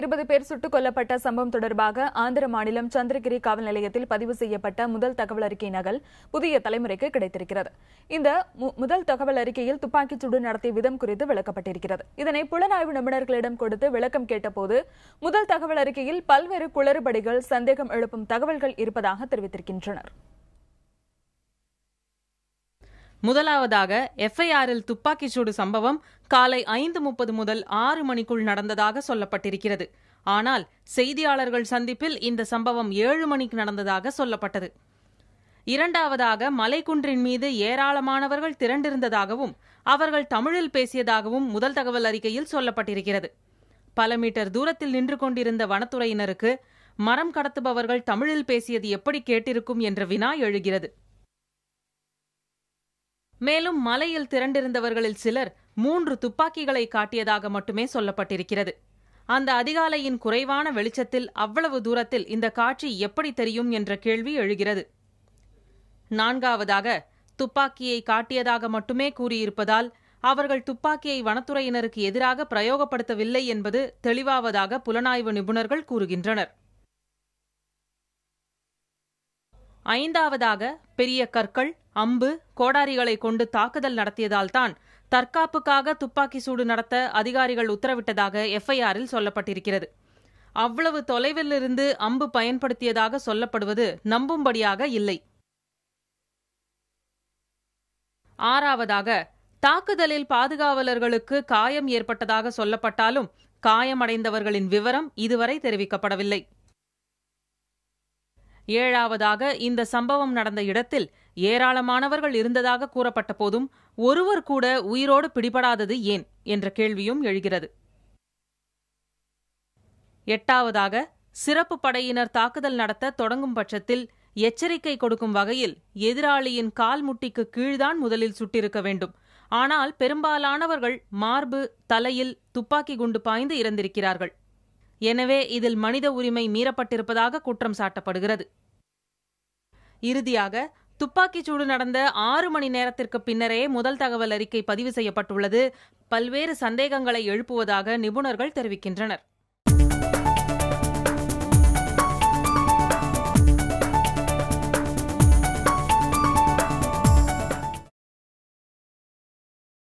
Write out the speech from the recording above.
20 பேர் சுட்டுக் கொல்லப்பட்ட சம்பவம் தொடர்பாக ஆந்திர மாநிலம் சந்திரகிரி காவல் நிலையத்தில் பதிவு செய்யப்பட்ட முதல் தகவல் அறிக்கை நகல் புதிய தலைமுறைக்கு கிடைத்திருக்கிறது. இந்த முதல் தகவல் அறிக்கையில் துப்பாக்கிச் சூடு நடத்திய விதம் குறித்து விளக்கப்பட்டிருக்கிறது. இதனை புலனாய்வு நிபுணர்களிடம் கொடுத்து விளக்கம் கேட்டபோது முதல் தகவல் அறிக்கையில் பல்வேறு குளறுபடிகள், சந்தேகம் எழுப்பும் தகவல்கள் இருப்பதாக தெரிவித்திருக்கின்றனர். முதலாவதாக எஃப்ஐஆரில் துப்பாக்கிச் சூடு சம்பவம் காலை 5:30 முதல் 6 மணிக்குள் நடந்ததாக சொல்லப்பட்டிருக்கிறது. ஆனால் செய்தியாளர்கள் சந்திப்பில் இந்த சம்பவம் 7 மணிக்கு நடந்ததாக சொல்லப்பட்டது. இரண்டாவதாக மலைக்குன்றின் மீது ஏராளமானவர்கள் திரண்டிருந்ததாகவும் அவர்கள் தமிழில் பேசியதாகவும் முதல் தகவல் அறிக்கையில் சொல்லப்பட்டிருக்கிறது. பல மீட்டர் தூரத்தில் நின்று கொண்டிருந்த வனத்துறையினருக்கு மரம் கடத்துபவர்கள் தமிழில் பேசியது எப்படி கேட்டிருக்கும் என்ற வினா எழுகிறது. மேலும் மலையில் திரண்டிருந்தவர்களில் சிலர் 3 துப்பாக்கிகளை காட்டியதாக மட்டுமே சொல்லப்பட்டிருக்கிறது. அந்த அதிகாலையின் குறைவான வெளிச்சத்தில் அவ்வளவு தூரத்தில் இந்த காட்சி எப்படி தெரியும் என்ற கேள்வி எழுகிறது. நான்காவதாக, துப்பாக்கியை காட்டியதாக மட்டுமே கூறியிருப்பதால் அவர்கள் துப்பாக்கியை வனத்துறையினருக்கு எதிராக பிரயோகப்படுத்தவில்லை என்பது தெளிவாவதாக புலனாய்வு நிபுணர்கள் கூறுகின்றனர். ஐந்தாவதாக, பெரிய கற்கள், அம்பு, கோடாரிகளை கொண்டு தாக்குதல் நடத்தியதால்தான் தற்காப்புக்காக துப்பாக்கி சூடு நடத்த அதிகாரிகள் உத்தரவிட்டதாக எஃப்ஐஆரில் சொல்லப்பட்டிருக்கிறது. அவ்வளவு தொலைவிலிருந்து அம்பு பயன்படுத்தியதாக சொல்லப்படுவது நம்பும்படியாக இல்லை. ஆறாவதாக, தாக்குதலில் பாதுகாவலர்களுக்கு காயம் ஏற்பட்டதாக சொல்லப்பட்டாலும் காயமடைந்தவர்களின் விவரம் இதுவரை தெரிவிக்கப்படவில்லை. ஏழாவதாக, இந்த சம்பவம் நடந்த இடத்தில் ஏராளமானவர்கள் இருந்ததாக கூறப்பட்ட போதும் ஒருவர் கூட உயிரோடு பிடிபடாதது ஏன் என்ற கேள்வியும் எழுகிறது. எட்டாவதாக, சிறப்பு படையினர் தாக்குதல் நடத்த தொடங்கும் பட்சத்தில் எச்சரிக்கை கொடுக்கும் வகையில் எதிராளியின் கால் முட்டிக்கு கீழ்தான் முதலில் சுட்டிருக்க வேண்டும். ஆனால் பெரும்பாலானவர்கள் மார்பு, தலையில் துப்பாக்கி குண்டு பாய்ந்து இறந்திருக்கிறார்கள். எனவே இதில் மனித உரிமை மீறப்பட்டிருப்பதாக குற்றம் சாட்டப்படுகிறது. இறுதியாக, துப்பாக்கிச் சூடு நடந்த 6 மணி நேரத்திற்கு பின்னரே முதல் தகவல் அறிக்கை பதிவு செய்யப்பட்டுள்ளது பல்வேறு சந்தேகங்களை எழுப்புவதாக நிபுணர்கள் தெரிவிக்கின்றனர்.